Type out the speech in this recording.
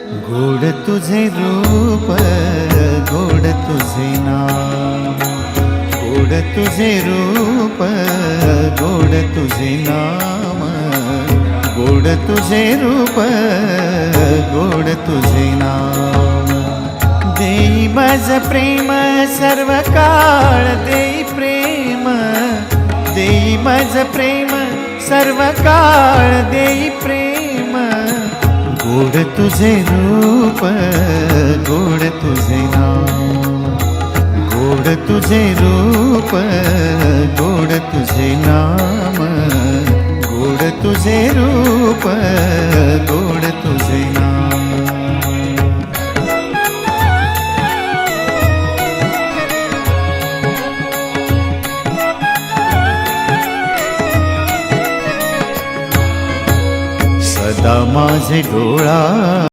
गोड तुझे रूप, गोड तुझे नाम, गोड तुझे रूप, गोड तुझे नाम, गोड तुझे रूप, गोड तुझे नाम। देई माझ प्रेम सर्व काळ, देई प्रेम, देई माझ प्रेम सर्व काळ, देई प्रेम। गोड तुझे रूप, गोड तुझे नाम, गोड तुझे रूप, गोड तुझे नाम, गोड तुझे रूप, गोड तुझे नाम। सदा माझे डोळा